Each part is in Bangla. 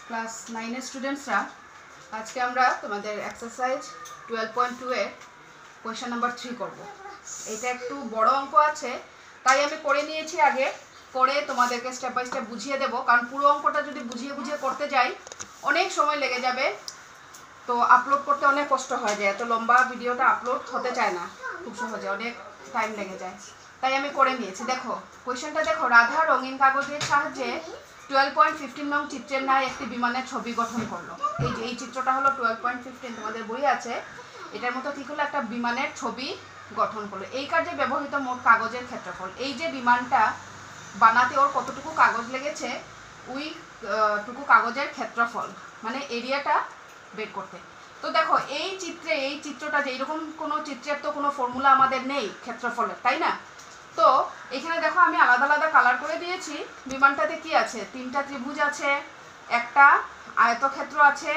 ক্লাস 9 এর স্টুডেন্টসরা আজকে আমরা তোমাদের এক্সারসাইজ 12.2 এর কোয়েশ্চেন নাম্বার 3 করব। এটা একটু বড় অঙ্ক আছে, তাই আমি করে নিয়েছি আগে, করে তোমাদেরকে স্টেপ বাই স্টেপ বুঝিয়ে দেব, কারণ পুরো অঙ্কটা যদি বুঝিয়ে বুঝিয়ে করতে যাই অনেক সময় লেগে যাবে, তো আপলোড করতে অনেক কষ্ট হয়ে যায়, এত লম্বা ভিডিওটা আপলোড হতে চায় না খুব সহজে, অনেক টাইম লেগে যায়, তাই আমি করে নিয়েছি। দেখো কোয়েশ্চেনটা দেখো, রাধা রঙিন কাগজের সাহায্যে 12.15 নং চিত্রের ন্যায় একটি বিমানের ছবি গঠন করলো। এই যে এই চিত্রটা হলো 12.15, তোমাদের বই আছে, এটার মতো কি করলো, একটা বিমানের ছবি গঠন করলো। এই কাজে ব্যবহৃত মোট কাগজের ক্ষেত্রফল, এই যে বিমানটা বানাতে ওর কতটুকু কাগজ লেগেছে, ওই টুকু কাগজের ক্ষেত্রফল মানে এরিয়াটা বের করতে। তো দেখো এই চিত্রটা যে এইরকম কোনো চিত্রের তো কোনো ফর্মুলা আমাদের নেই ক্ষেত্রফলের, তাই না? তো এখানে দেখো আমি আলাদা আলাদা কালার করে দিয়েছি। বিমানটাতে কি আছে, তিনটা ত্রিভুজ আছে, একটা আয়তক্ষেত্র আছে,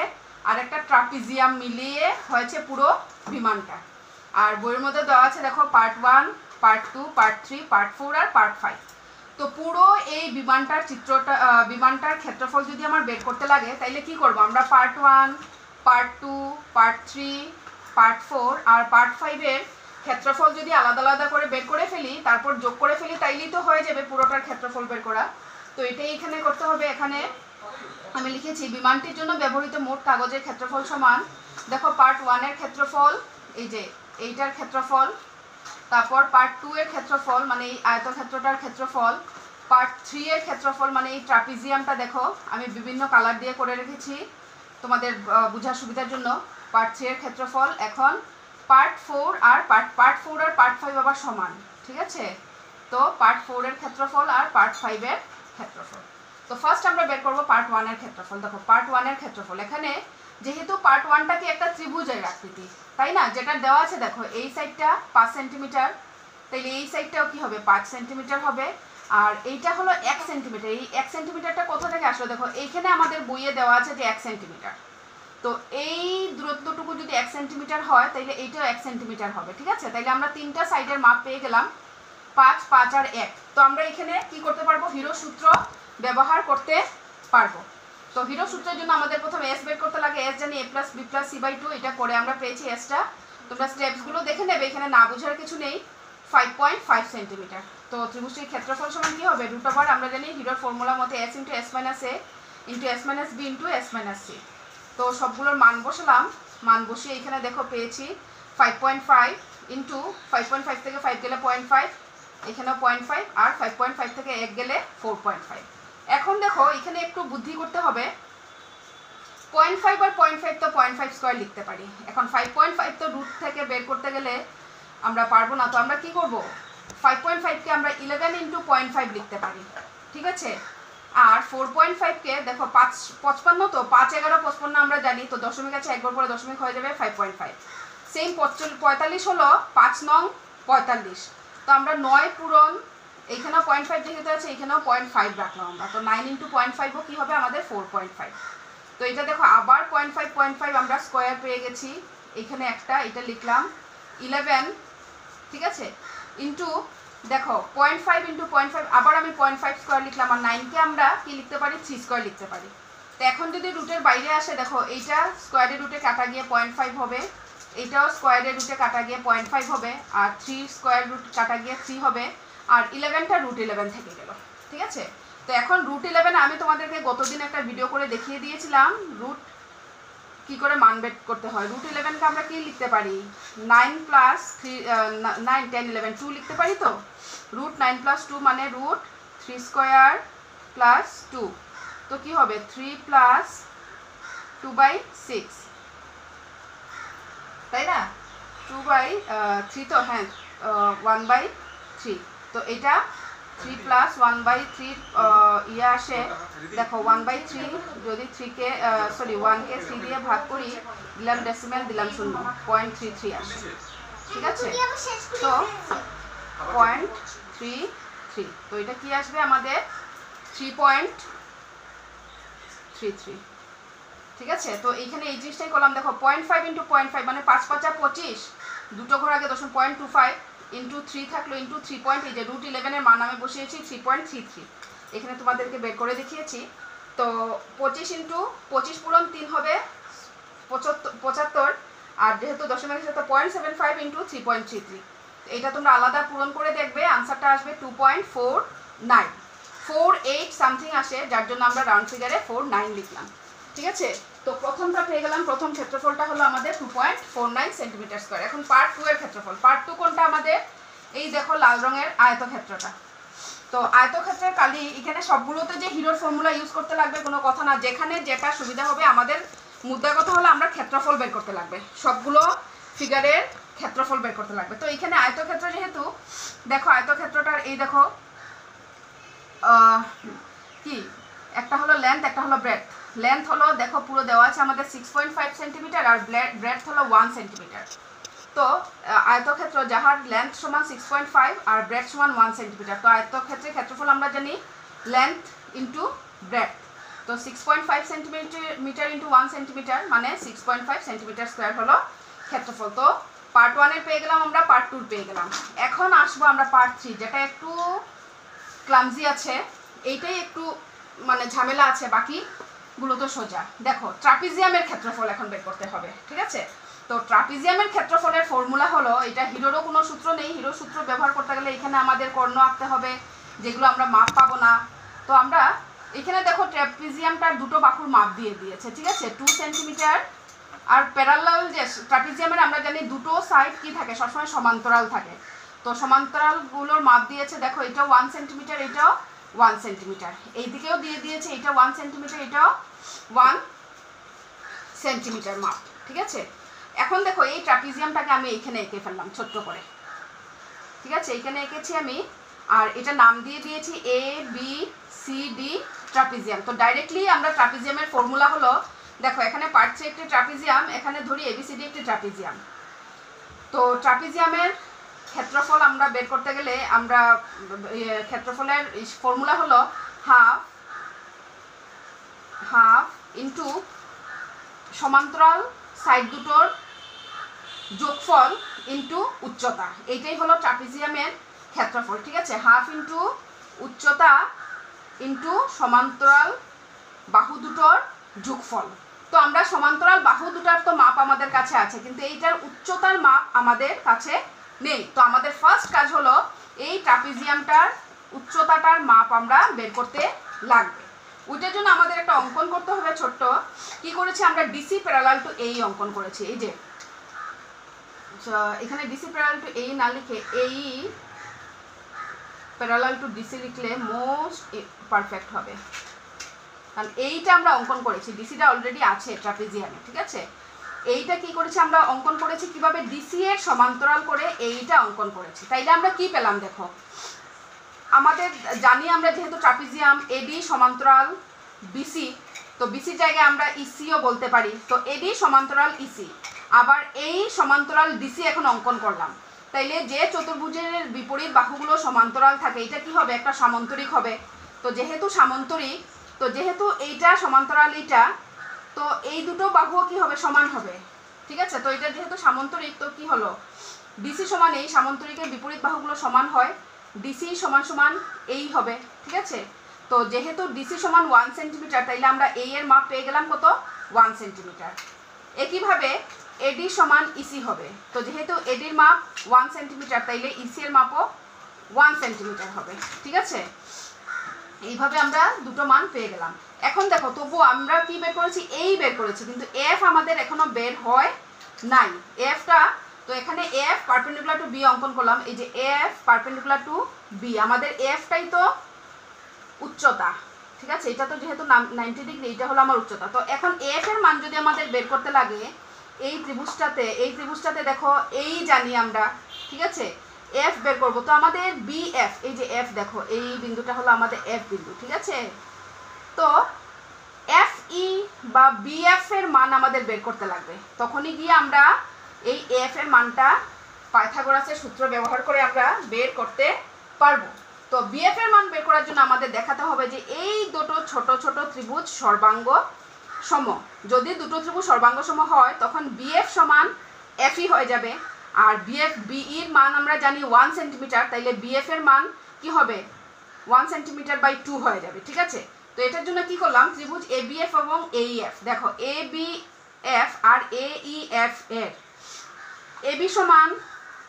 আর একটা ট্রাপিজিয়াম মিলিয়ে হয়েছে পুরো বিমানটা। আর বইয়ের মধ্যে দেওয়া আছে দেখো পার্ট 1, পার্ট 2, পার্ট 3, পার্ট 4 আর পার্ট 5। তো পুরো এই বিমানটার ক্ষেত্রফল যদি আমার বের করতে লাগে, তাইলে কি করব আমরা, পার্ট 1, পার্ট 2, পার্ট 3, পার্ট 4 আর পার্ট 5 এর ক্ষেত্রফল যদি আলাদা আলাদা করে বের করে ফেলি, তারপর যোগ করে ফেলি, তাইলেই তো হয়ে যাবে পুরোটার ক্ষেত্রফল বের করা। তো এটাই এখানে করতে হবে। এখানে আমি লিখেছি বিমানটির জন্য ব্যবহৃত মোট কাগজের ক্ষেত্রফল সমান, দেখো পার্ট 1 এর ক্ষেত্রফল এই যে এইটার ক্ষেত্রফল, তারপর পার্ট 2 এর ক্ষেত্রফল মানে এই আয়তক্ষেত্রটার ক্ষেত্রফল, পার্ট 3 এর ক্ষেত্রফল মানে এই ট্রাপিজিয়ামটা, দেখো আমি বিভিন্ন কালার দিয়ে করে রেখেছি তোমাদের বোঝার সুবিধার জন্য, পার্ট 3 এর ক্ষেত্রফল। এখন পার্ট 4 আর পার্ট 5 আবার সমান, ঠিক আছে? তো পার্ট 4 এর ক্ষেত্রফল আর পার্ট 5 এর ক্ষেত্রফল। তো ফার্স্ট আমরা বের করব পার্ট 1 এর ক্ষেত্রফল। দেখো পার্ট 1 এর ক্ষেত্রফল, এখানে যেহেতু পার্ট 1টা কি একটা ত্রিভুজের আকৃতি, তাই না? যেটা দেওয়া আছে দেখো এই সাইডটা 5 সেন্টিমিটার, তাইলে এই সাইডটাও কি হবে 5 সেন্টিমিটার হবে, আর এইটা হলো 1 সেন্টিমিটার। এই 1 সেন্টিমিটারটা কোথা থেকে আসলো, দেখো এইখানে আমাদের বইয়ে দেওয়া আছে যে 1 সেন্টিমিটার। তো এই দূরত্বটুকু যদি 1 সেন্টিমিটার হয়, তাইলে এইটাও 1 সেন্টিমিটার হবে, ঠিক আছে? তাইলে আমরা তিনটা সাইডের মাপ পেয়ে গেলাম, 5, 5 আর 1। তো আমরা এখানে কি করতে পারবো, হিরো সূত্র ব্যবহার করতে পারবো। তো হিরো সূত্রের জন্য আমাদের প্রথমে এস বের করতে লাগে, এস জানি a + b + c/2, এটা করে আমরা পেয়েছি এসটা। তোমরা স্টেপসগুলো দেখে নেবে, এখানে না বোঝার কিছু নেই। 5.5 সেন্টিমিটার। তো ত্রিভুজটির ক্ষেত্রফল সমান কি হবে, √ আমরা জানি হিরোর ফর্মুলা মতে s × s - a × s - b × s - c। তো সবগুলোর মান বসালাম, মান বসিয়ে এখানে দেখো পেয়েছি 5.5 × 5.5 থেকে 5 গেলে 0.5, এখানেও 0.5, আর 5.5 থেকে 1 গেলে 4.5। এখন দেখো এখানে একটু বুদ্ধি করতে হবে, 0.5 আর 0.5 তো 0.5 স্কয়ার লিখতে পারি। এখন 5.5 তো রুট থেকে বের করতে গেলে আমরা পারবো না, তো আমরা কি করব, 5.5 কে আমরা 11 × 0.5 লিখতে পারি, ঠিক আছে? আর 4.5 কে দেখো 55, তো 5, 11, 55 আমরা জানি, তো দশমিক আছে, একবার পরে দশমিক হয়ে যাবে 5.5। সেম 45 হলো 5 নং 45, তো আমরা 9 পূরণ, এইখানেও 0.5 যেহেতু আছে, এইখানেও 0.5 রাখলাম আমরা, তো 9 × 0.5 কি হবে আমাদের 4.5। তো এটা দেখো আবার 0.5 আমরা স্কয়ার পেয়ে গেছি, এখানে একটা এটা লিখলাম 11, ঠিক আছে, ইন্টু দেখো 0.5 × 0.5, আবার আমি 0.5 স্কয়ার লিখলাম, আর 9 কে আমরা কি লিখতে পারি, 3 স্কয়ার লিখতে পারি। তো এখন যদি রুটের বাইরে আসে, দেখো এইটা স্কয়ারের রুটে কাটা গিয়ে 0.5 হবে, এইটাও স্কয়ারের রুটে কাটা গিয়ে 0.5 হবে, আর 3 স্কয়ার রুট কাটা গিয়ে 3 হবে, আর 11টা √11 থেকে গেল, ঠিক আছে? তো এখন √11 আমি তোমাদেরকে গতদিন একটা ভিডিও করে দেখিয়ে দিয়েছিলাম রুট কি করে মান বের করতে হয়। √11 কে আমরা কি লিখতে পারি, 9 + 3 9 10 11 2 লিখতে পারি। তো √9 + 2 মানে √3² + 2, তো কি হবে 3 + 2/6, তাই না? 2/3, তো হ্যাঁ 1/3, তো এটা 3 + 1/3 ইয়ে আসে, দেখো 1/3 যদি 1 কে 3 দিয়ে ভাগ করি, দিলাম ডেসিমেল, দিলাম 0, 0.33 আসে, ঠিক আছে? তো 0.33, তো এটা কি আসবে আমাদের 3.33, ঠিক আছে? তো এইখানে এই জিনিসটাই করলাম, দেখো 0.5 × 0.5 মানে 5 × 5 = 25, দুটো ঘর আগে 0.25 × 3 থাকলো × 3 এই যে √11 এর মান আমি বসিয়েছি 3.33, এখানে তোমাদেরকে বের করে দেখিয়েছি। তো 25 ইন্টু 25 পূরণ 3 হবে 75, আর যেহেতু দশমিকের সাথে 0.75 ইন্টু 3.33, এটা তোমরা আলাদা পূরণ করে দেখবে, আনসারটা আসবে 2.49, 48 সামথিং আসে, যার জন্য আমরা রাউন্ড ফিগারে 49 লিখলাম। ঠিক আছে, তো প্রথমটা পেয়ে গেলাম, প্রথম ক্ষেত্রফলটা হলো আমাদের 2.49 সেন্টিমিটার স্কোয়ার। এখন পার্ট 2 এর ক্ষেত্রফল। পার্ট 2 কোনটা আমাদের? এই দেখো লাল রঙের আয়তক্ষেত্রটা। তো আয়তক্ষেত্রের কালি এখানে সবগুলোতে যে হিরোর ফর্মুলা ইউজ করতে লাগবে কোনো কথা না, যেখানে যেটা সুবিধা হবে। আমাদের মুদ্রা কথা হলো আমরা ক্ষেত্রফল বের করতে লাগবে, সবগুলো ফিগারের ক্ষেত্রফল বের করতে লাগবে। তো এখানে আয়তক্ষেত্র যেহেতু, দেখো আয়তক্ষেত্রটার এই দেখো কি একটা হলো লেন্থ, একটা হলো ব্রেডথ। লেন্থ হলো দেখো পুরো দেওয়া আছে আমাদের 6.5 সেন্টিমিটার, আর ব্রেডথ হলো 1 সেন্টিমিটার। তো আয়তক্ষেত্র যাহার লেন্থ সমান 6.5 আর ব্রেডথ সমান 1 সেন্টিমিটার। তো আয়তক্ষেত্রের ক্ষেত্রফল আমরা জানি লেন্থ ইন্টু ব্রেডথ। তো 6.5 সেন্টিমিটার ইন্টু 1 সেন্টিমিটার মানে 6.5 সেন্টিমিটার স্কোয়ার হলো ক্ষেত্রফল। তো পার্ট 1 এর পেয়ে গেলাম আমরা, পার্ট 2 পেয়ে গেলাম। এখন আসবো আমরা পার্ট 3, যেটা একটু ক্লামজি আছে, এইটাই একটু মানে ঝামেলা আছে, বাকিগুলো তো সোজা। দেখো ট্রাপিজিয়ামের ক্ষেত্রফল এখন বের করতে হবে। ঠিক আছে, তো ট্রাপিজিয়ামের ক্ষেত্রফলের ফর্মুলা হলো, এটা হিরোরও কোনো সূত্র নেই, হিরোর সূত্র ব্যবহার করতে গেলে এখানে আমাদের কর্ণ আঁকতে হবে, যেগুলো আমরা মাপ পাবো না। তো আমরা এখানে দেখো ট্রাপিজিয়ামটার দুটো বাহুর মাপ দিয়ে দিয়েছে। ঠিক আছে, 2 সেন্টিমিটার, আর প্যারালাল যে ট্রাপিজিয়ামের আমরা জানি দুটো সাইড কি থাকে, সবসময় সমান্তরাল থাকে। তো সমান্তরালগুলোর মাপ দিয়েছে, দেখো এটা 1 সেন্টিমিটার, এটাও 1 সেন্টিমিটার, এই দিকেও দিয়ে দিয়েছে এটা 1 সেন্টিমিটার, এটাও 1 সেন্টিমিটার মাপ। ঠিক আছে, এখন দেখো এই ট্রাপিজিয়ামটাকে আমি এইখানে এঁকে ফেললাম ছোট্ট করে। ঠিক আছে, এইখানে এঁকেছি আমি, আর এটা নাম দিয়ে দিয়েছি ABCD ট্রাপিজিয়াম। তো ডাইরেক্টলি আমরা ট্রাপিজিয়ামের ফর্মুলা হলো, দেখো এখানে পার্ট 3 একটি ট্রাপিজিয়াম, এখানে ধরি ABCD একটি ট্রাপিজিয়াম। তো ট্রাপিজিয়ামের ক্ষেত্রফল আমরা বের করতে গেলে আমরা ক্ষেত্রফলের ফর্মুলা হলো হাফ ইন্টু সমান্তরাল সাইড দুটোর যোগফল ইন্টু উচ্চতা, এইটাই হলো ট্রাপিজিয়ামের ক্ষেত্রফল। ঠিক আছে, হাফ ইন্টু উচ্চতা ইন্টু সমান্তরাল বাহু দুটোর যোগফল। তো আমরা সমান্তরাল বাহু দুটার তো মাপ আমাদের কাছে আছে, কিন্তু এইটার উচ্চতার মাপ আমাদের কাছে নেই। তো আমাদের ফার্স্ট কাজ হলো এই ট্রাপিজিয়ামটার উচ্চতাটার মাপ আমরা বের করতে লাগবে। ওইটার জন্য আমাদের একটা অঙ্কন করতে হবে ছোট্ট। কি করেছি আমরা? ডিসি প্যারালাল টু এই অঙ্কন করেছি। এই যে এখানে ডিসি প্যারালাল টু এই না লিখে এই প্যারালাল টু ডিসি লিখলে মোস্ট পারফেক্ট হবে, কারণ এইটা আমরা অঙ্কন করেছি, ডিসিটা অলরেডি আছে ট্রাপিজিয়ামে। ঠিক আছে, এইটা কি করেছি আমরা অঙ্কন করেছি কিভাবে? ডিসি এর সমান্তরাল করে এইটা অঙ্কন করেছি। তাইলে আমরা কি পেলাম দেখো, আমাদের জানি আমরা যেহেতু ট্রাপিজিয়াম এডি সমান্তরাল বিসি, তো বিসির জায়গায় আমরা ইসিও বলতে পারি। তো এডি সমান্তরাল ইসি, আবার এই সমান্তরাল ডিসি এখন অঙ্কন করলাম। তাইলে যে চতুর্ভুজের বিপরীত বাহুগুলো সমান্তরাল থাকে, এটা কি হবে? একটা সামান্তরিক হবে। তো যেহেতু সামান্তরিক, তো যেহেতু এইটা সমান্তরাল এইটা, তো এই দুটো বাহুও কি হবে? সমান হবে। ঠিক আছে, তো এটা যেহেতু সামান্তরিক, তো কি হলো? ডিসি সমান এই, সামান্তরিকের বিপরীত বাহুগুলো সমান হয়, ডিসি সমান সমান এই হবে। ঠিক আছে, তো যেহেতু ডিসি সমান 1 সেন্টিমিটার, তাইলে আমরা এই এর মাপ পেয়ে গেলাম কত? 1 সেন্টিমিটার। একইভাবে এডি সমান ইসি হবে। তো যেহেতু এডির মাপ 1 সেন্টিমিটার, তাইলে ইসি এর মাপও 1 সেন্টিমিটার হবে। ঠিক আছে, এইভাবে আমরা দুটো মান পেয়ে গেলাম। এখন দেখো তবু আমরা কি বের করেছি? এই বের করেছি, কিন্তু এফ আমাদের এখনো বের হয় নাই। এফটা, তো এখানে এফ পারপেন্ডিকুলার টু বি অঙ্কন করলাম। এই যে এফ পারপেন্ডিকুলার টু বি, আমাদের এফটাই তো উচ্চতা। ঠিক আছে, এটা তো যেহেতু 90 ডিগ্রি, এটা হলো আমার উচ্চতা। তো এখন এফ এর মান যদি আমাদের বের করতে লাগে এই ত্রিভুজটাতে দেখো এই জানি আমরা। ঠিক আছে, এফ বের করবো, তো আমাদের বি এফ, এই যে এফ দেখো এই বিন্দুটা হলো আমাদের এফ বিন্দু। ঠিক আছে, তো এফ ই বা বি এফ এর মান আমাদের বের করতে লাগবে। তখনই গিয়ে আমরা এই এফ এর মানটা পাইথাগোরাসের সূত্র ব্যবহার করে আমরা বের করতে পারবো। তো বি এফ এর মান বের করার জন্য আমাদের দেখাতে হবে যে এই দুটো ছোট ছোট ত্রিভুজ সর্বাঙ্গ সম। যদি দুটো ত্রিভুজ সর্বাঙ্গ সম হয়, তখন বি এফ সমান এফ ই হয়ে যাবে। আর বিইর মান আমরা জানি 1 সেন্টিমিটার, তাইলে বিএফ এর মান কি হবে? 1 সেন্টিমিটার বাই 2 হয়ে যাবে। ঠিক আছে, তো এটার জন্য কি করলাম, ত্রিভুজ ABF এবং AEF, দেখো ABF আর AEF এর AB সমান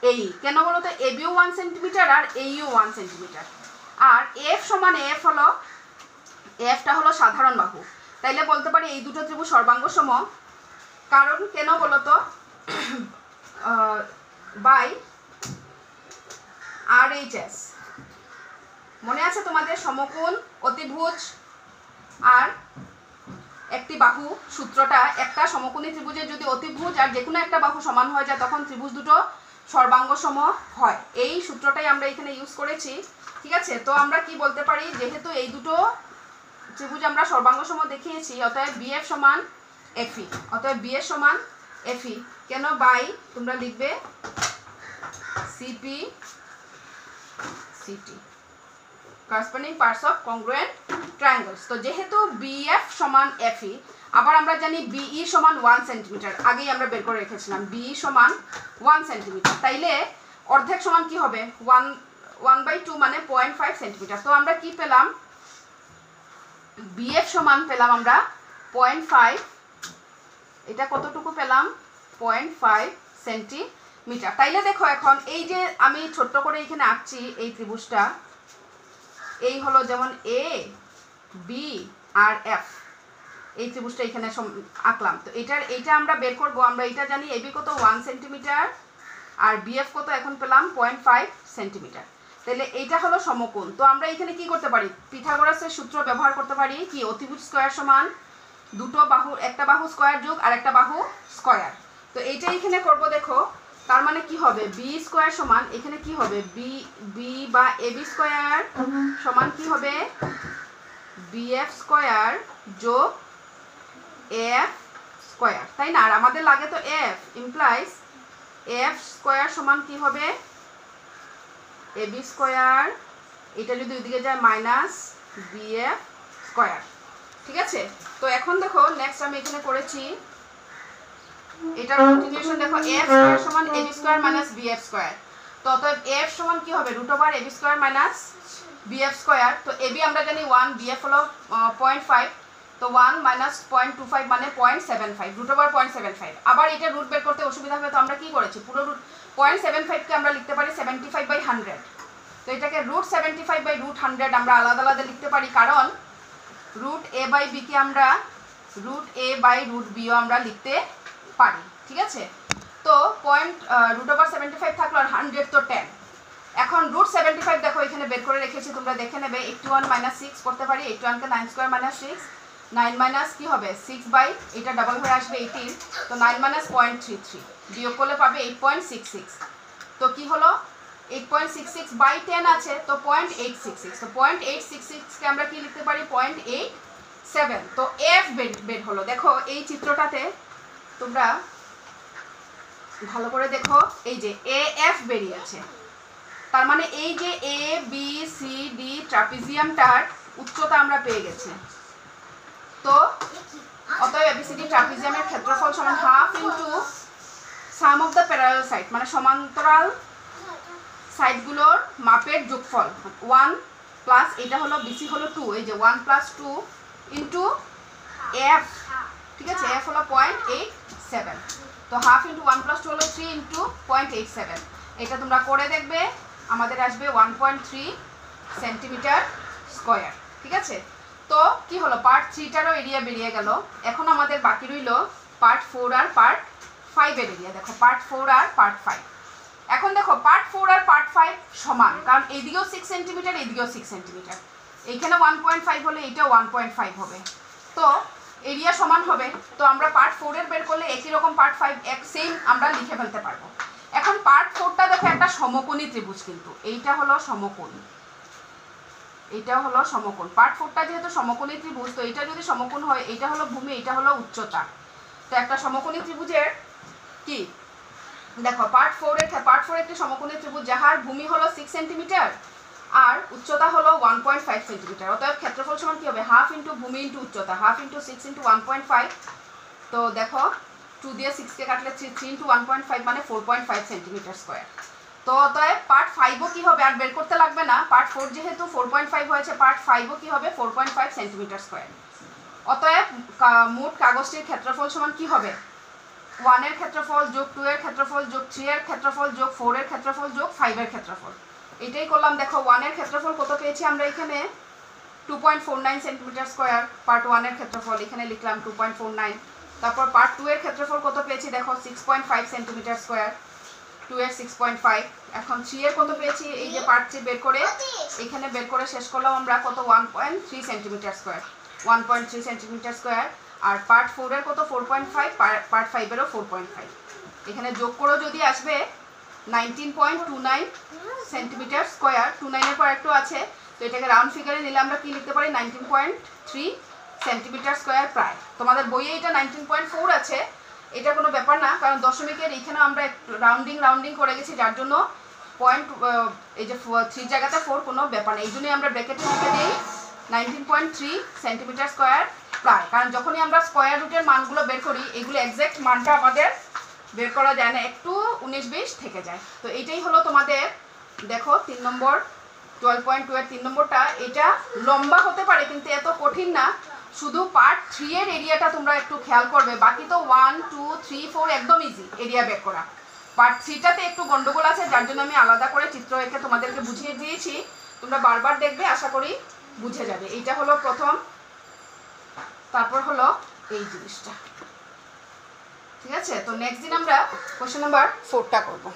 AE, কেন বলো তো, ABও 1 সেন্টিমিটার আর AEও 1 সেন্টিমিটার, আর F সমান AF হলো, Fটা হলো সাধারণ বাহু, তাইলে বলতে পারি এই দুটো ত্রিভুজ সর্বাঙ্গ সম। কারণ কেন বলো তো, বাই RHS, মনে আছে তোমাদের সমকোণ, অতিভুজ আর একটি বাহু সূত্রটা, একটা সমকোণী ত্রিভুজের যদি অতিভুজ আর যে কোনো একটা বাহু সমান হয়ে যায় তখন ত্রিভুজ দুটো সর্বাঙ্গসম হয়, এই সূত্রটাই আমরা এখানে ইউজ করেছি। ঠিক আছে, তো আমরা কি বলতে পারি, যেহেতু এই দুটো ত্রিভুজ আমরা সর্বাঙ্গসম দেখিয়েছি, অতএব BF সমান FE, অতএব BF সমান FE, কেন বাই তোমরা লিখবে CP CT, corresponding parts of congruent triangles। তো যেহেতু BF সমান FE, আবার আমরা জানি BE সমান 1 সেন্টিমিটার, আগেই আমরা বের করে রেখেছিলাম BE সমান 1 সেন্টিমিটার, তাইলে অর্ধেক সমান কি হবে, 1/2 মানে 0.5 সেন্টিমিটার। তো আমরা কি পেলাম, BF সমান পেলাম আমরা 0.5, এটা কতটুকু পেলাম, 0.5 সেন্টিমিটার। তাইলে দেখো এখন এই যে আমি ছোট্ট করে এখানে আঁকছি এই ত্রিভুজটা, এই হলো যেমন A B আর F, এই ত্রিভুজটা এখানে আঁকলাম। তো এইটা আমরা বের করব, আমরা এটা জানি AB কত 1 সেন্টিমিটার আর BF কত এখন পেলাম 0.5 সেন্টিমিটার, তাহলে এইটা হলো সমকোণ। তো আমরা এখানে কি করতে পারি, পিথাগোরাসের সূত্র ব্যবহার করতে পারি, কি অতিভুজ স্কয়ার সমান দুটো বাহু, একটা বাহু স্কয়ার যোগ আর একটা বাহু স্কয়ার। তো এইটা এখানে করব, দেখো তার মানে কি হবে, B স্কয়ার সমান এখানে কি হবে, B বা AB স্কয়ার সমান কি হবে, BF স্কয়ার যোগ AF স্কয়ার, তাই না? আর আমাদের লাগে তো F, ইমপ্লাইজ AF স্কয়ার সমান কি হবে, AB স্কয়ার, এটা যদি ওইদিকে যায় মাইনাস BF স্কয়ার। ঠিক আছে, তো এখন দেখো নেক্সট আমি এখানে করেছি এটার কন্টিনিউশন, দেখো F স্কয়ার সমান AB square minus BF square, তো অতএব F সমান কি হবে, √AB square minus BF square. তো AB আমরা জানি 1, BF হলো 0.5, তো 1 মাইনাস 0.25 মানে 0.75, √0.75। আবার এটা রুট বের করতে অসুবিধা হবে, তো আমরা কি করেছি, পুরো রুট 0.75 কে আমরা লিখতে পারি 75/100, তো এটাকে √75/100 আমরা আলাদা আলাদা লিখতে পারি, কারণ √A/B কে আমরা √A/√Bও আমরা লিখতে পারি। ঠিক আছে, তো √75 থাকলো আর 100 তো 10, এখন √75 দেখো এখানে বের করে রেখেছি, তোমরা দেখে নেবে, 81 - 6 করতে পারি, 81 কে 9 স্কয়ার মাইনাস 6, 9 মাইনাস কি হবে 6 বাই, এটা ডাবল হয়ে আসবে 18, তো 9 মাইনাস 0.33 বিয়োগ করলে পাবে 8.66, তো কি হলো 8.66 বাই 10 আছে, তো 0.866, তো 0.866 কে আমরা কি লিখতে পারি 0.87, তো F বের হলো। দেখো এই চিত্রটাতে তোমরা ভালো করে দেখো, এই যে AF বেরিয়েছে, তার মানে এই যে ABCD ট্রাপিজিয়ামটার উচ্চতা আমরা পেয়ে গেছি। তো অতএব ABCD ট্রাপিজিয়ামের ক্ষেত্রফল সমান half into some of the parallel side, মানে সমান্তরাল সাইডগুলোর মাপের যোগফল, 1 প্লাস এটা হলো BC হলো 2, এই যে 1 + 2 ইনটু F। ঠিক আছে, F হলো 0.87, তো হাফ ইনটু 1 + 2 হলো 3 ইনটু 0.87, এটা তোমরা করে দেখবে, আমাদের আসবে 1.3 সেন্টিমিটার স্কয়ার। ঠিক আছে, তো কি হলো, পার্ট 3টারও এরিয়া বেরিয়ে গেল, এখন আমাদের বাকি রইল পার্ট 4 আর পার্ট 5 এর এরিয়া। দেখো পার্ট 4 আর পার্ট 5, এখন দেখো পার্ট 4 আর পার্ট 5 সমান, কারণ এইদিকেও 6 সেন্টিমিটার, এইদিকেও 6 সেন্টিমিটার, এইখানে 1.5 হলে এইটাও 1.5 হবে, তো এরিয়া সমান হবে। তো আমরা পার্ট 4 এর বের করলে একই রকম পার্ট 5 এক সেম আমরা লিখে ফেলতে পারবো। এখন পার্ট 4টা দেখো একটা সমকোণী ত্রিভুজ, কিন্তু এইটা হলো সমকোণ, এইটা হলো সমকোণ, পার্ট 4টা যেহেতু সমকোণী ত্রিভুজ, তো এটা যদি সমকোণ হয়, এটা হলো ভূমি, এটা হলো উচ্চতা, তো একটা সমকোণী ত্রিভুজের কি, দেখো পার্ট 4 একটি সমকোণী ত্রিভুজ যাহার ভূমি হলো 6 সেন্টিমিটার আর উচ্চতা হলো 1.5 সেন্টিমিটার, অতএব ক্ষেত্রফল সমান কি হবে, হাফ ইনটু ভূমি ইনটু উচ্চতা, হাফ ইনটু 6 ইনটু 1.5, তো দেখো 2 দিয়ে 6 কে কাটলে 3 ইনটু 1.5 মানে 4.5 সেন্টিমিটার স্কয়ার। তো অতএব পার্ট 5ও কী হবে, আর বের করতে লাগবে না, পার্ট 4 যেহেতু 4.5 হয়েছে, পার্ট 5ও কী হবে 4.5 সেন্টিমিটার স্কোয়ার। অতএব মোট কাগজটির ক্ষেত্রফল সমান কী হবে, 1 এর ক্ষেত্রফল যোগ 2 এর ক্ষেত্রফল যোগ 3 এর ক্ষেত্রফল যোগ 4 এর ক্ষেত্রফল যোগ 5 এর ক্ষেত্রফল। এটাই করলাম। দেখো 1 এর ক্ষেত্রফল কত পেয়েছি আমরা এখানে 2.49 সেন্টিমিটার স্কোয়ার, পার্ট 1 এর ক্ষেত্রফল এখানে লিখলাম 2.49। তারপর পার্ট 2 এর ক্ষেত্রফল কত পেয়েছি দেখো 6.5 সেন্টিমিটার স্কোয়ার, 2 এর 6.5। এখন 3 এর কত পেয়েছি, এই যে পার্ট 3 বের করে এখানে বের করে শেষ করলাম আমরা কত 1.3 সেন্টিমিটার স্কোয়ার, 1.3 সেন্টিমিটার স্কোয়ার। আর পার্ট 4 এর কত 4.5, পার্ট 5 এরও 4.5। এখানে যোগ করে যদি আসবে 19.29 সেন্টিমিটার স্কোয়ার, 29 এর পর একটু আছে, তো এটাকে রাউন্ড ফিগারে নিলে আমরা কি লিখতে পারি 19.3 সেন্টিমিটার স্কোয়ার প্রায়। তোমাদের বইয়ে এটা 19.4 আছে, এটা কোনো ব্যাপার না, কারণ দশমিকের এইখানে আমরা একটু রাউন্ডিং করে গেছি, যার জন্য পয়েন্ট এই যে 3 জায়গাতে 4 কোনো ব্যাপার না, এই জন্যই আমরা ব্র্যাকেটে লিখে দিই 19.3 সেন্টিমিটার স্কোয়ার প্রায়। কারণ যখনই আমরা স্কোয়ার রুটের মানগুলো বের করি, এগুলো এক্স্যাক্ট মানটা আমাদের বের করা যায় না, একটু 19-20 থেকে যায়। তো এইটাই হলো তোমাদের দেখো 3 নম্বর 12.2 এর 3 নম্বরটা। এটা লম্বা হতে পারে কিন্তু এত কঠিন না, শুধু পার্ট 3 এর এরিয়াটা তোমরা একটু খেয়াল করবে, বাকি তো 1, 2, 3, 4 একদম ইজি এরিয়া বের করা। পার্ট 3টাতে একটু গন্ডগোল আছে, যার জন্য আমি আলাদা করে চিত্র এঁকে তোমাদেরকে বুঝিয়ে দিয়েছি, তোমরা বারবার দেখবে, আশা করি বুঝে যাবে। এইটা হলো প্রথম, তারপর হলো এই জিনিসটা। ঠিক আছে, তো নেক্সট দিন আমরা কোশ্চেন নাম্বার 4টা করবো।